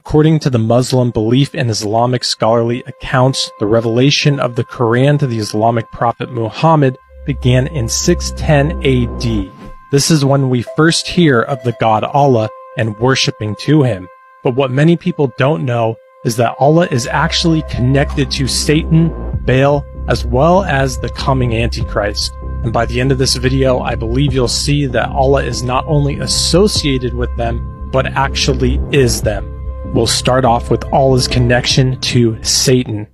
According to the Muslim belief and Islamic scholarly accounts, the revelation of the Quran to the Islamic prophet Muhammad began in 610 AD. This is when we first hear of the God Allah and worshiping to him. But what many people don't know is that Allah is actually connected to Satan, Baal, as well as the coming Antichrist. And by the end of this video, I believe you'll see that Allah is not only associated with them, but actually is them. We'll start off with Allah's connection to Satan.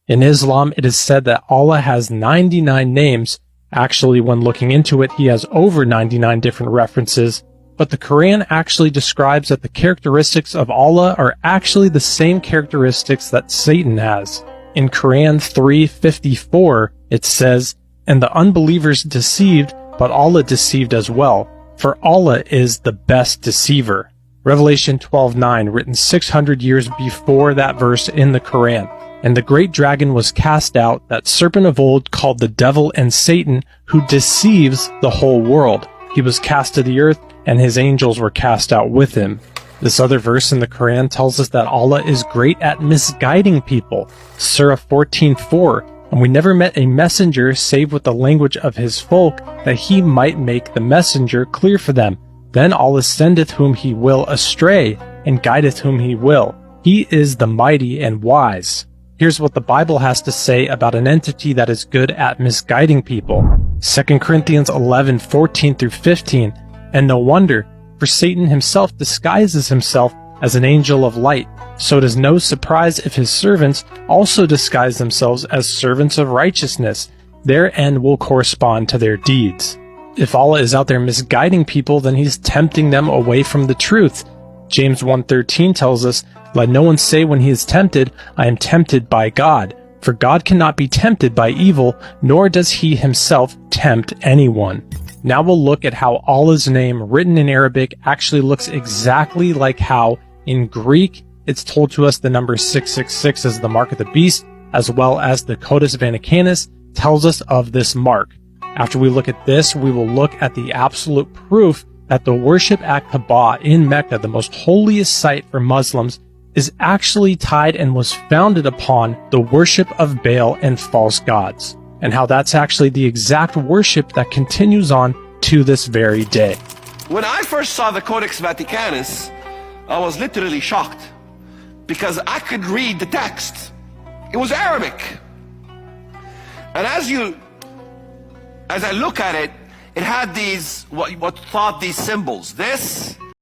In Islam, it is said that Allah has 99 names. Actually, when looking into it, he has over 99 different references. But the Quran actually describes that the characteristics of Allah are actually the same characteristics that Satan has. In Quran 3:54, it says, "And the unbelievers deceived, but Allah deceived as well, for Allah is the best deceiver." Revelation 12:9, written 600 years before that verse in the Quran. "And the great dragon was cast out, that serpent of old called the devil and Satan, who deceives the whole world. He was cast to the earth, and his angels were cast out with him." This other verse in the Quran tells us that Allah is great at misguiding people. Surah 14:4, "And we never met a messenger save with the language of his folk, that he might make the messenger clear for them. Then Allah sendeth whom he will astray, and guideth whom he will. He is the mighty and wise." Here's what the Bible has to say about an entity that is good at misguiding people. 2 Corinthians 11:14-15, "And no wonder, for Satan himself disguises himself as an angel of light. So it is no surprise if his servants also disguise themselves as servants of righteousness. Their end will correspond to their deeds." If Allah is out there misguiding people, then he's tempting them away from the truth. James 1:13 tells us, "Let no one say when he is tempted, I am tempted by God. For God cannot be tempted by evil, nor does he himself tempt anyone." Now we'll look at how Allah's name, written in Arabic, actually looks exactly like how, in Greek, it's told to us the number 666 is the mark of the beast, as well as the Codex Vaticanus tells us of this mark. After we look at this, we will look at the absolute proof that the worship at Kaaba in Mecca, the most holiest site for Muslims, is actually tied and was founded upon the worship of Baal and false gods, and how that's actually the exact worship that continues on to this very day. When I first saw the Codex Vaticanus, I was literally shocked because I could read the text. It was Arabic. And as I look at it, it had these, what thought these symbols. This